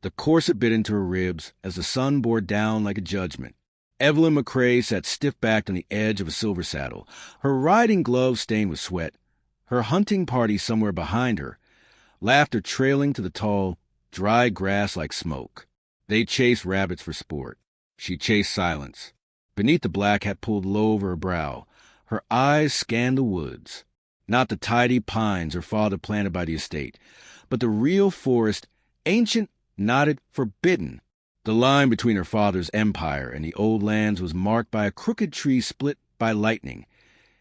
The corset bit into her ribs as the sun bore down like a judgment. Evelyn McCrae sat stiff-backed on the edge of a silver saddle, her riding gloves stained with sweat, her hunting party somewhere behind her, laughter trailing to the tall, dry grass like smoke. They chased rabbits for sport. She chased silence. Beneath the black hat pulled low over her brow, her eyes scanned the woods. Not the tidy pines her father planted by the estate, but the real forest, ancient, knotted, forbidden. The line between her father's empire and the old lands was marked by a crooked tree split by lightning,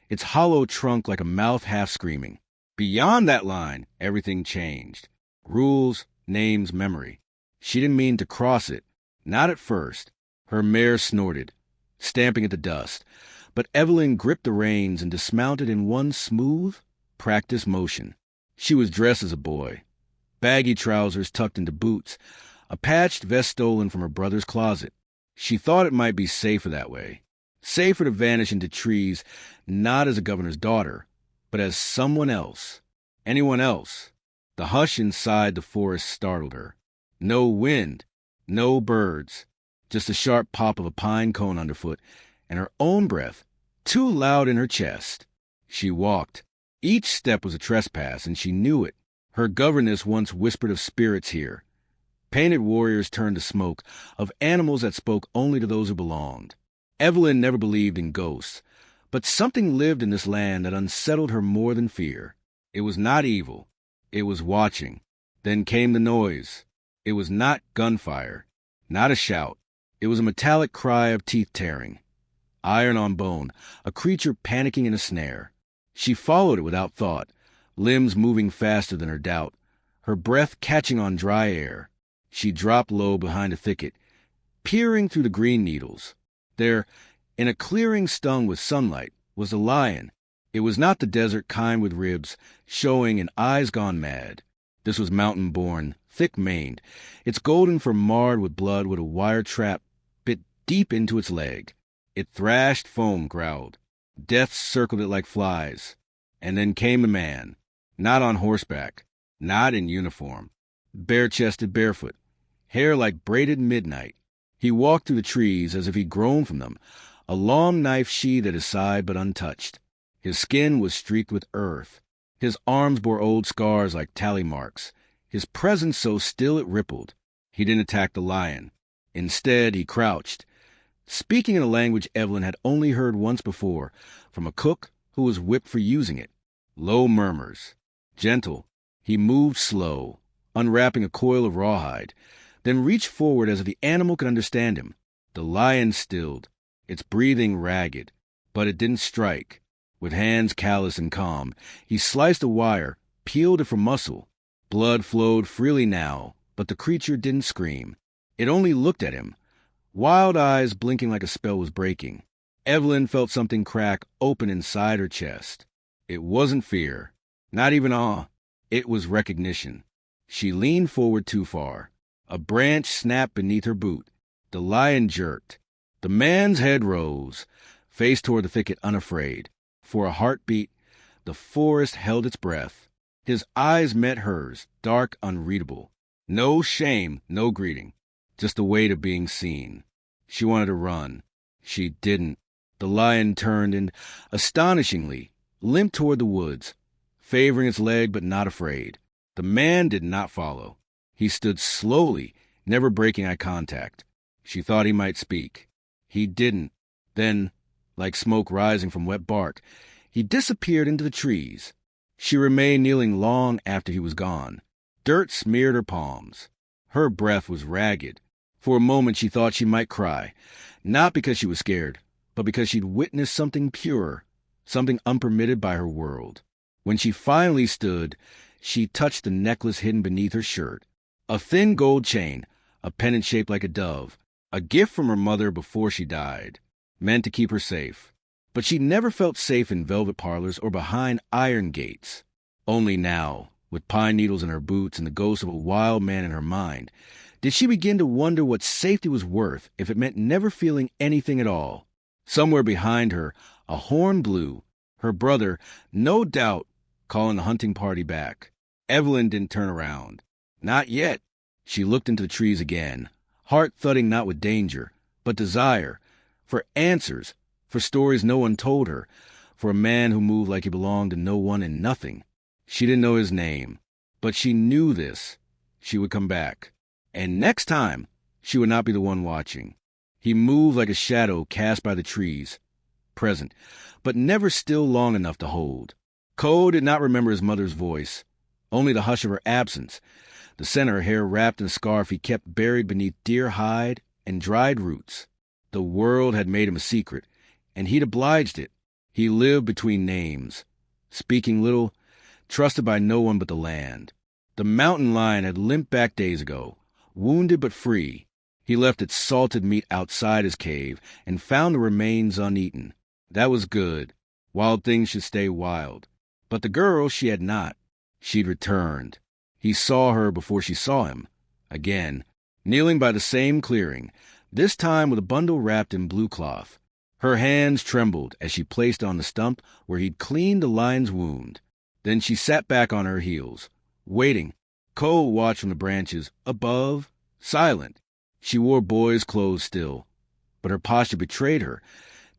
its hollow trunk like a mouth half screaming. Beyond that line, everything changed. Rules, names, memory. She didn't mean to cross it. Not at first. Her mare snorted, stamping at the dust, but Evelyn gripped the reins and dismounted in one smooth, practiced motion. She was dressed as a boy. Baggy trousers tucked into boots, a patched vest stolen from her brother's closet. She thought it might be safer that way. Safer to vanish into trees, not as a governor's daughter, but as someone else. Anyone else. The hush inside the forest startled her. No wind, no birds, just the sharp pop of a pine cone underfoot, and her own breath, too loud in her chest. She walked. Each step was a trespass, and she knew it. Her governess once whispered of spirits here. Painted warriors turned to smoke, of animals that spoke only to those who belonged. Evelyn never believed in ghosts, but something lived in this land that unsettled her more than fear. It was not evil. It was watching. Then came the noise. It was not gunfire, not a shout. It was a metallic cry of teeth tearing. Iron on bone, a creature panicking in a snare. She followed it without thought, limbs moving faster than her doubt, her breath catching on dry air. She dropped low behind a thicket, peering through the green needles. There, in a clearing stung with sunlight, was a lion. It was not the desert kind with ribs, showing and eyes gone mad. This was mountain-born, thick-maned, its golden fur marred with blood with a wire trap bit deep into its leg. It thrashed, foam growled. Death circled it like flies. And then came a man, not on horseback, not in uniform, bare-chested, barefoot, hair like braided midnight. He walked through the trees as if he'd grown from them, a long knife sheathed at his side but untouched. His skin was streaked with earth. His arms bore old scars like tally marks. His presence so still it rippled. He didn't attack the lion. Instead, he crouched, speaking in a language Evelyn had only heard once before, from a cook who was whipped for using it. Low murmurs. Gentle. He moved slow, unwrapping a coil of rawhide, then reached forward as if the animal could understand him. The lion stilled, its breathing ragged, but it didn't strike. With hands callous and calm, he sliced a wire, peeled it from muscle. Blood flowed freely now, but the creature didn't scream. It only looked at him, wild eyes blinking like a spell was breaking. Evelyn felt something crack open inside her chest. It wasn't fear, not even awe. It was recognition. She leaned forward too far. A branch snapped beneath her boot. The lion jerked. The man's head rose, face toward the thicket unafraid. For a heartbeat, the forest held its breath. His eyes met hers, dark, unreadable. No shame, no greeting, just the weight of being seen. She wanted to run. She didn't. The lion turned and, astonishingly, limped toward the woods, favoring its leg but not afraid. The man did not follow. He stood slowly, never breaking eye contact. She thought he might speak. He didn't. Then, like smoke rising from wet bark, he disappeared into the trees. She remained kneeling long after he was gone. Dirt smeared her palms. Her breath was ragged. For a moment she thought she might cry, not because she was scared, but because she'd witnessed something pure, something unpermitted by her world. When she finally stood, she touched the necklace hidden beneath her shirt. A thin gold chain, a pendant shaped like a dove, a gift from her mother before she died, meant to keep her safe. But she never felt safe in velvet parlors or behind iron gates. Only now, with pine needles in her boots and the ghost of a wild man in her mind, did she begin to wonder what safety was worth if it meant never feeling anything at all. Somewhere behind her, a horn blew. Her brother, no doubt, calling the hunting party back. Evelyn didn't turn around. Not yet. She looked into the trees again, heart thudding not with danger, but desire, for answers, for stories no one told her, for a man who moved like he belonged to no one and nothing. She didn't know his name, but she knew this. She would come back. And next time, she would not be the one watching. He moved like a shadow cast by the trees, present, but never still long enough to hold. Ko did not remember his mother's voice, only the hush of her absence, the scent of her hair wrapped in a scarf he kept buried beneath deer hide and dried roots. The world had made him a secret, and he'd obliged it. He lived between names, speaking little, trusted by no one but the land. The mountain lion had limped back days ago, wounded but free. He left its salted meat outside his cave and found the remains uneaten. That was good. Wild things should stay wild. But the girl, she had not. She'd returned. He saw her before she saw him. Again, kneeling by the same clearing, this time with a bundle wrapped in blue cloth. Her hands trembled as she placed on the stump where he'd cleaned the lion's wound. Then she sat back on her heels, waiting. Ko watched from the branches, above, silent. She wore boy's clothes still, but her posture betrayed her,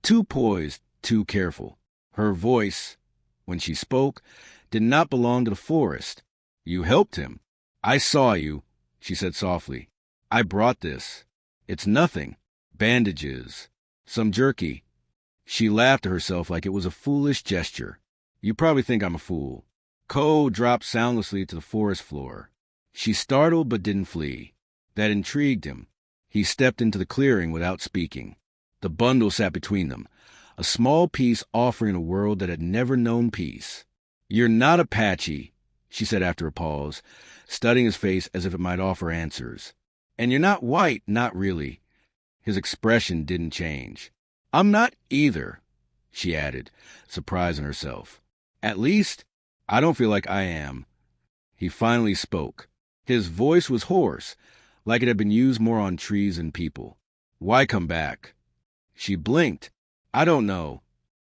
too poised, too careful. Her voice, when she spoke, did not belong to the forest. You helped him. I saw you, she said softly. I brought this. It's nothing. Bandages. Some jerky. She laughed to herself like it was a foolish gesture. You probably think I'm a fool. Ko dropped soundlessly to the forest floor. She startled but didn't flee. That intrigued him. He stepped into the clearing without speaking. The bundle sat between them, a small piece offering a world that had never known peace. You're not Apache, she said after a pause, studying his face as if it might offer answers. And you're not white, not really. His expression didn't change. I'm not either, she added, surprising herself. At least, I don't feel like I am. He finally spoke. His voice was hoarse, like it had been used more on trees and people. Why come back? She blinked. I don't know.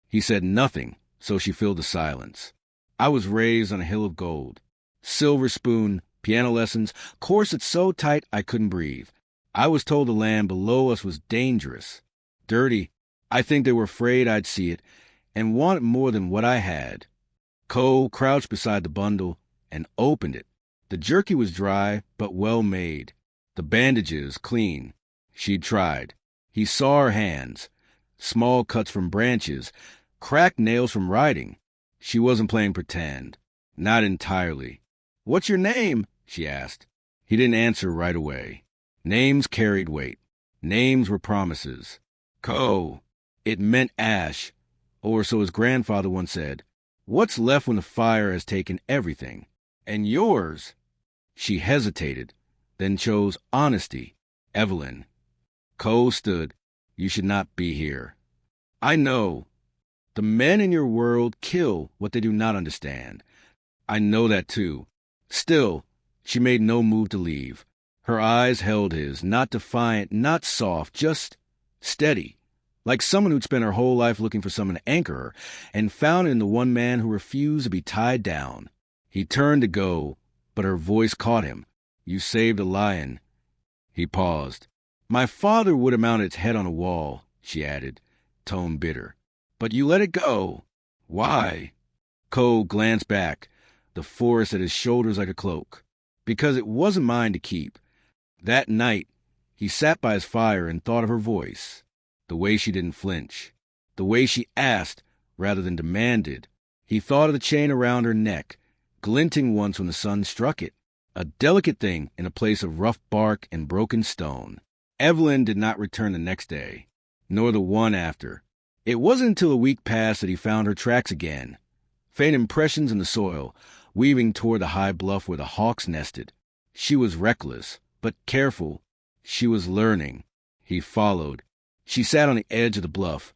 He said nothing, so she filled the silence. I was raised on a hill of gold. Silver spoon, piano lessons, corset so tight I couldn't breathe. I was told the land below us was dangerous, dirty. I think they were afraid I'd see it and wanted more than what I had. Ko crouched beside the bundle and opened it. The jerky was dry, but well made. The bandages clean. She'd tried. He saw her hands, small cuts from branches, cracked nails from riding. She wasn't playing pretend. Not entirely. What's your name? She asked. He didn't answer right away. Names carried weight. Names were promises. Ko. It meant ash. Or so his grandfather once said. What's left when the fire has taken everything? And yours? She hesitated, then chose honesty. Evelyn. Ko stood. You should not be here. I know. The men in your world kill what they do not understand. I know that too. Still, she made no move to leave. Her eyes held his, not defiant, not soft, just steady, like someone who'd spent her whole life looking for someone to anchor her, and found it in the one man who refused to be tied down. He turned to go, but her voice caught him. You saved a lion. He paused. My father would have mounted its head on a wall, she added, tone bitter. But you let it go. Why? Ko glanced back, the forest at his shoulders like a cloak. Because it wasn't mine to keep. That night, he sat by his fire and thought of her voice. The way she didn't flinch. The way she asked rather than demanded. He thought of the chain around her neck, glinting once when the sun struck it. A delicate thing in a place of rough bark and broken stone. Evelyn did not return the next day, nor the one after. It wasn't until a week passed that he found her tracks again. Faint impressions in the soil, weaving toward the high bluff where the hawks nested. She was reckless, but careful. She was learning. He followed. She sat on the edge of the bluff,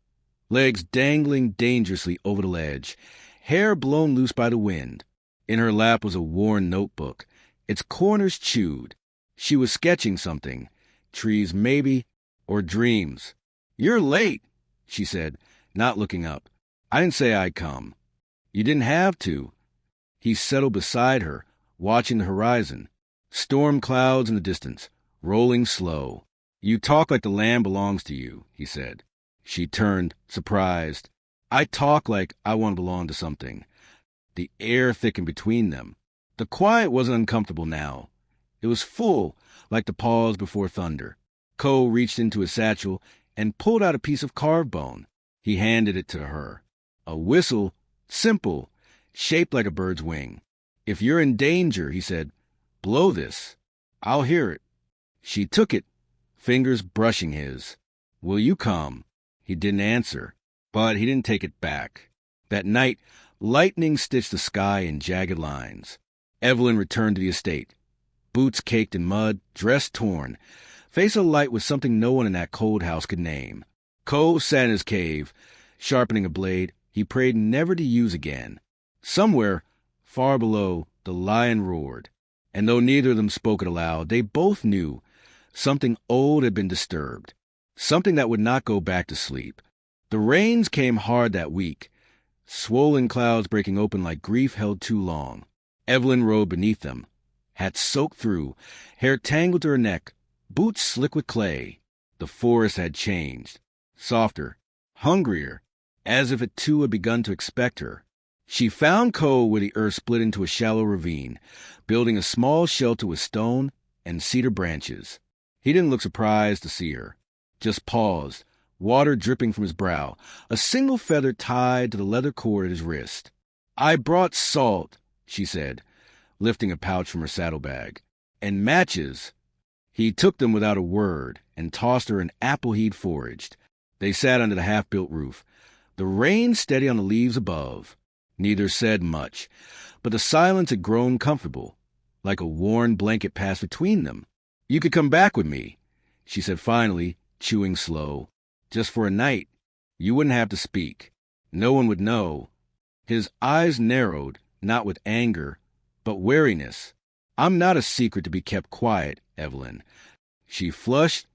legs dangling dangerously over the ledge, hair blown loose by the wind. In her lap was a worn notebook, its corners chewed. She was sketching something, trees maybe, or dreams. You're late, she said, not looking up. I didn't say I'd come. You didn't have to. He settled beside her, watching the horizon. Storm clouds in the distance, rolling slow. You talk like the land belongs to you, he said. She turned, surprised. I talk like I want to belong to something. The air thickened between them. The quiet wasn't uncomfortable now. It was full, like the pause before thunder. Ko reached into his satchel and pulled out a piece of carved bone. He handed it to her. A whistle, simple, shaped like a bird's wing. If you're in danger, he said, blow this. I'll hear it. She took it, fingers brushing his. Will you come? He didn't answer, but he didn't take it back. That night, lightning stitched the sky in jagged lines. Evelyn returned to the estate. Boots caked in mud, dress torn, face alight with something no one in that cold house could name. Ko sat in his cave, sharpening a blade he prayed never to use again. Somewhere, far below, the lion roared, and though neither of them spoke it aloud, they both knew something old had been disturbed, something that would not go back to sleep. The rains came hard that week, swollen clouds breaking open like grief held too long. Evelyn rode beneath them, hat soaked through, hair tangled to her neck, boots slick with clay. The forest had changed, softer, hungrier, as if it too had begun to expect her. She found Ko where the earth split into a shallow ravine, building a small shelter with stone and cedar branches. He didn't look surprised to see her, just paused, water dripping from his brow, a single feather tied to the leather cord at his wrist. I brought salt, she said, lifting a pouch from her saddlebag, and matches. He took them without a word and tossed her an apple he'd foraged. They sat under the half-built roof, the rain steady on the leaves above. Neither said much, but the silence had grown comfortable, like a worn blanket passed between them. You could come back with me, she said finally, chewing slow. Just for a night. You wouldn't have to speak. No one would know. His eyes narrowed, not with anger, but wariness. I'm not a secret to be kept quiet, Evelyn. She flushed,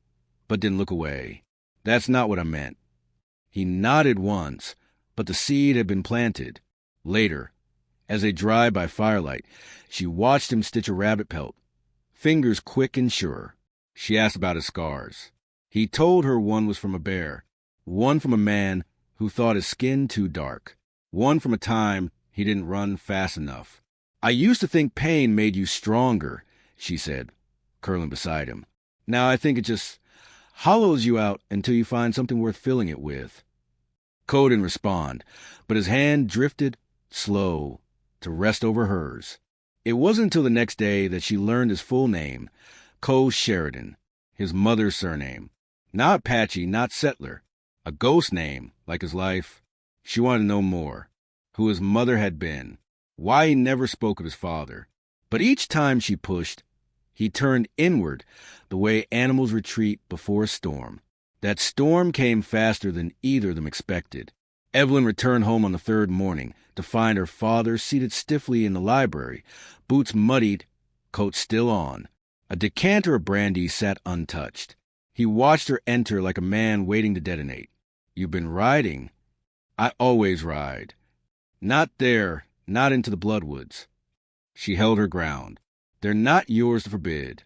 but didn't look away. That's not what I meant. He nodded once, but the seed had been planted. Later, as they dried by firelight, she watched him stitch a rabbit pelt, fingers quick and sure. She asked about his scars. He told her one was from a bear, one from a man who thought his skin too dark, one from a time he didn't run fast enough. I used to think pain made you stronger, she said, curling beside him. Now I think it just hollows you out until you find something worth filling it with. Ko didn't respond, but his hand drifted, slow, to rest over hers. It wasn't until the next day that she learned his full name, Ko Sheridan, his mother's surname. Not Apache, not settler. A ghost name, like his life. She wanted to know more. Who his mother had been. Why he never spoke of his father. But each time she pushed, he turned inward, the way animals retreat before a storm. That storm came faster than either of them expected. Evelyn returned home on the third morning to find her father seated stiffly in the library, boots muddied, coat still on. A decanter of brandy sat untouched. He watched her enter like a man waiting to detonate. You've been riding? I always ride. Not there, not into the bloodwoods. She held her ground. They're not yours to forbid.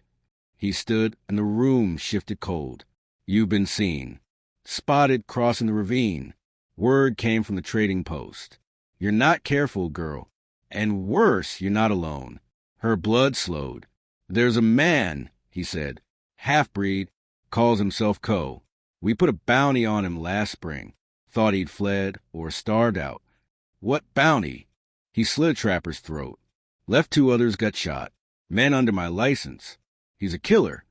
He stood, and the room shifted cold. You've been seen. Spotted crossing the ravine. Word came from the trading post. You're not careful, girl. And worse, you're not alone. Her blood slowed. There's a man, he said, half-breed, calls himself Ko. We put a bounty on him last spring. Thought he'd fled or starved out. What bounty? He slit a trapper's throat. Left 2 others got shot. Men under my license. He's a killer.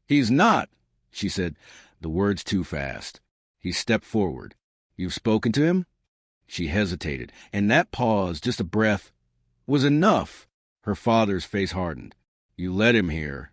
He's not, she said, the words too fast. He stepped forward. You've spoken to him? She hesitated, and that pause, just a breath, was enough. Her father's face hardened. You led him here.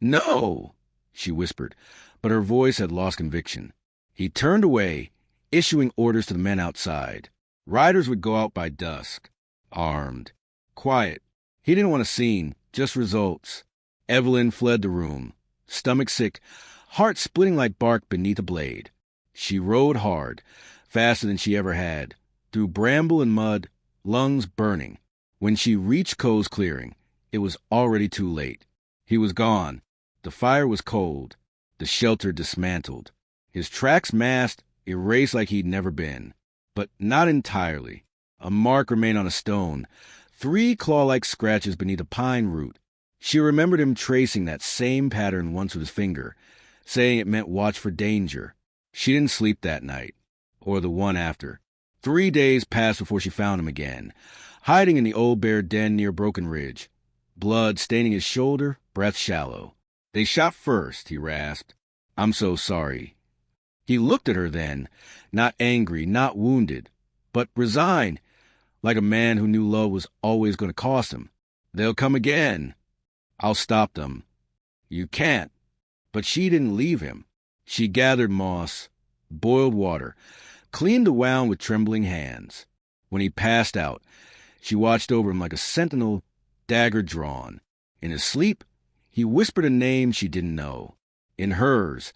No, she whispered, but her voice had lost conviction. He turned away, issuing orders to the men outside. Riders would go out by dusk, armed, quiet. He didn't want a scene, just results. Evelyn fled the room, stomach sick, heart splitting like bark beneath a blade. She rode hard, faster than she ever had, through bramble and mud, lungs burning. When she reached Ko's clearing, it was already too late. He was gone. The fire was cold, the shelter dismantled. His tracks masked, erased like he'd never been. But not entirely. A mark remained on a stone, 3 claw-like scratches beneath a pine root. She remembered him tracing that same pattern once with his finger, saying it meant watch for danger. She didn't sleep that night, or the one after. 3 days passed before she found him again, hiding in the old bear den near Broken Ridge. Blood staining his shoulder, breath shallow. "They shot first," he rasped. "I'm so sorry." He looked at her then, not angry, not wounded, but resigned, like a man who knew love was always going to cost him. "They'll come again. I'll stop them." "You can't." But she didn't leave him. She gathered moss, boiled water, cleaned the wound with trembling hands. When he passed out, she watched over him like a sentinel, dagger drawn. In his sleep, he whispered a name she didn't know. In hers,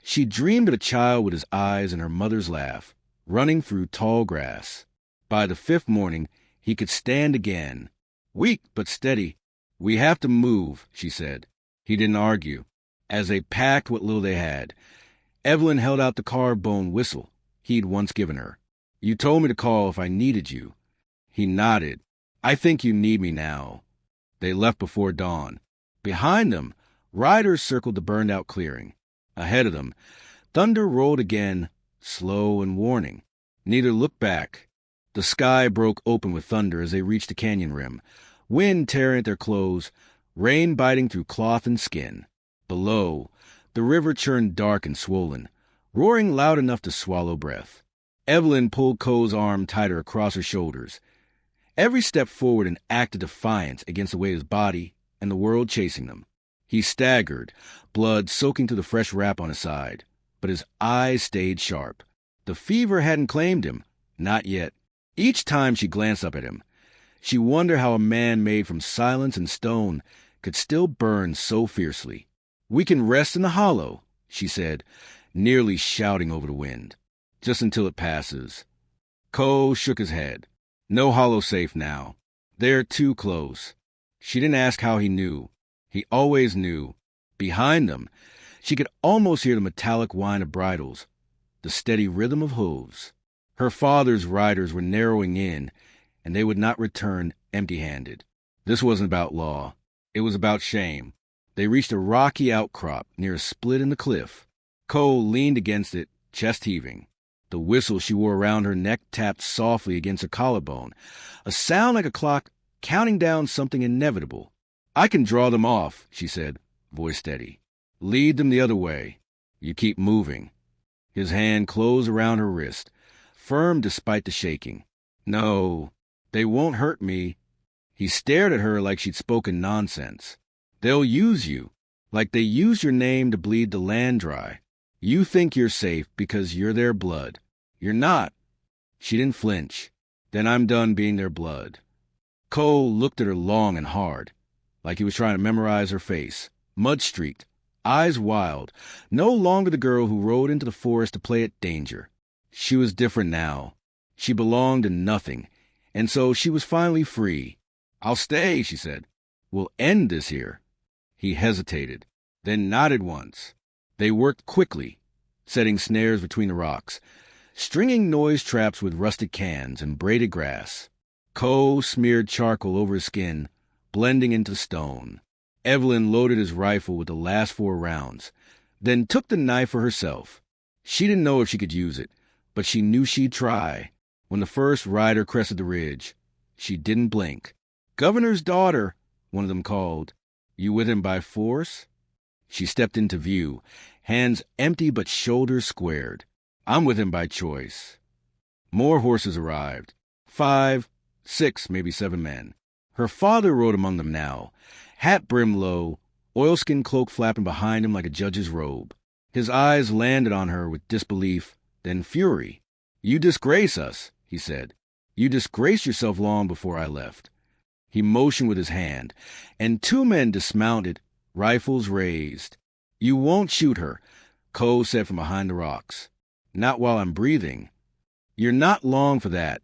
she dreamed of a child with his eyes and her mother's laugh, running through tall grass. By the 5th morning, he could stand again. Weak but steady. "We have to move," she said. He didn't argue. As they packed what little they had, Evelyn held out the carved bone whistle he'd once given her. "You told me to call if I needed you." He nodded. "I think you need me now." They left before dawn. Behind them, riders circled the burned-out clearing. Ahead of them, thunder rolled again, slow and warning. Neither looked back. The sky broke open with thunder as they reached the canyon rim, wind tearing at their clothes, rain biting through cloth and skin. Below, the river churned dark and swollen, roaring loud enough to swallow breath. Evelyn pulled Coe's arm tighter across her shoulders. Every step forward an act of defiance against the weight of his body and the world chasing them. He staggered, blood soaking through the fresh wrap on his side, but his eyes stayed sharp. The fever hadn't claimed him, not yet. Each time she glanced up at him, she wondered how a man made from silence and stone could still burn so fiercely. "We can rest in the hollow," she said, nearly shouting over the wind. "Just until it passes." Coe shook his head. "No hollow safe now. They're too close." She didn't ask how he knew. He always knew. Behind them, she could almost hear the metallic whine of bridles, the steady rhythm of hooves. Her father's riders were narrowing in, and they would not return empty-handed. This wasn't about law. It was about shame. They reached a rocky outcrop near a split in the cliff. Coe leaned against it, chest heaving. The whistle she wore around her neck tapped softly against her collarbone, a sound like a clock counting down something inevitable. "I can draw them off," she said, voice steady. "Lead them the other way. You keep moving." His hand closed around her wrist, firm despite the shaking. "No, they won't hurt me." He stared at her like she'd spoken nonsense. "They'll use you, like they used your name to bleed the land dry. You think you're safe because you're their blood. You're not." She didn't flinch. "Then I'm done being their blood." Coe looked at her long and hard, like he was trying to memorize her face. Mud-streaked, eyes wild, no longer the girl who rode into the forest to play at danger. She was different now. She belonged to nothing, and so she was finally free. "I'll stay," she said. "We'll end this here." He hesitated, then nodded once. They worked quickly, setting snares between the rocks, stringing noise traps with rusted cans and braided grass. Coe smeared charcoal over his skin, blending into stone. Evelyn loaded his rifle with the last 4 rounds, then took the knife for herself. She didn't know if she could use it, but she knew she'd try. When the first rider crested the ridge, she didn't blink. "Governor's daughter," one of them called. "You with him by force?" She stepped into view, hands empty but shoulders squared. "I'm with him by choice." More horses arrived. 5, 6, maybe 7 men. Her father rode among them now, hat brimmed low, oilskin cloak flapping behind him like a judge's robe. His eyes landed on her with disbelief, then fury. "You disgrace us," he said. "You disgraced yourself long before I left." He motioned with his hand, and 2 men dismounted, rifles raised. "You won't shoot her," Coe said from behind the rocks. "Not while I'm breathing." "You're not long for that,"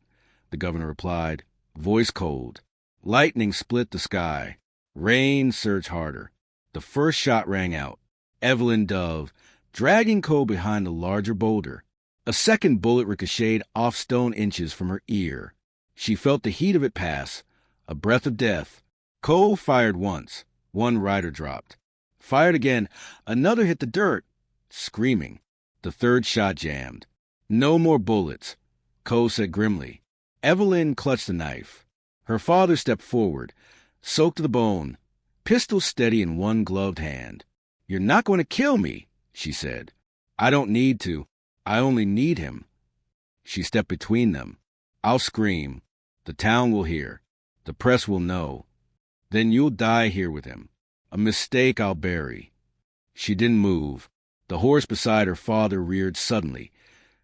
the governor replied, voice cold. Lightning split the sky. Rain surged harder. The first shot rang out. Evelyn dove, dragging Cole behind a larger boulder. A second bullet ricocheted off stone inches from her ear. She felt the heat of it pass, a breath of death. Cole fired once. One rider dropped. Fired again. Another hit the dirt, screaming. The third shot jammed. No more bullets, Cole said grimly. Evelyn clutched the knife. Her father stepped forward, soaked to the bone, pistol steady in one gloved hand. "You're not going to kill me," she said. "I don't need to. I only need him." She stepped between them. "I'll scream. The town will hear. The press will know. Then you'll die here with him. A mistake I'll bury." She didn't move. The horse beside her father reared suddenly,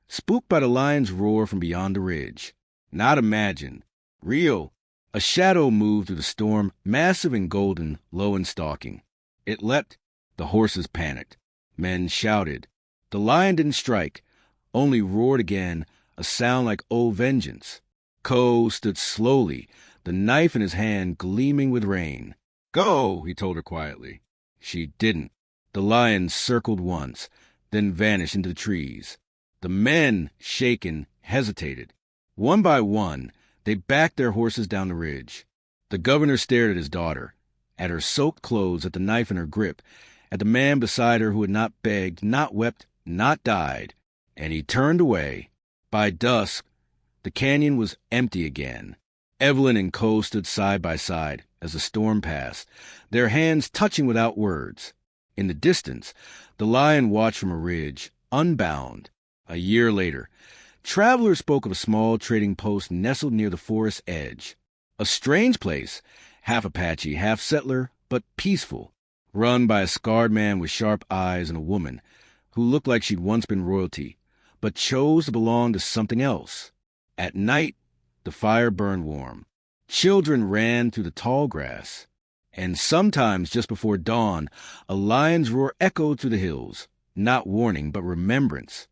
spooked by the lion's roar from beyond the ridge. Not imagined. Real. A shadow moved through the storm, massive and golden, low and stalking. It leapt. The horses panicked. Men shouted. The lion didn't strike, only roared again, a sound like old vengeance. Cole stood slowly, the knife in his hand gleaming with rain. "Go," he told her quietly. She didn't. The lion circled once, then vanished into the trees. The men, shaken, hesitated. One by one, they backed their horses down the ridge. The governor stared at his daughter, at her soaked clothes, at the knife in her grip, at the man beside her who had not begged, not wept, not died, and he turned away. By dusk, the canyon was empty again. Evelyn and Cole stood side by side as the storm passed, their hands touching without words. In the distance, the lion watched from a ridge, unbound. A year later, travelers spoke of a small trading post nestled near the forest's edge. A strange place, half Apache, half settler, but peaceful, run by a scarred man with sharp eyes and a woman who looked like she'd once been royalty, but chose to belong to something else. At night, the fire burned warm. Children ran through the tall grass. And sometimes, just before dawn, a lion's roar echoed through the hills, not warning, but remembrance.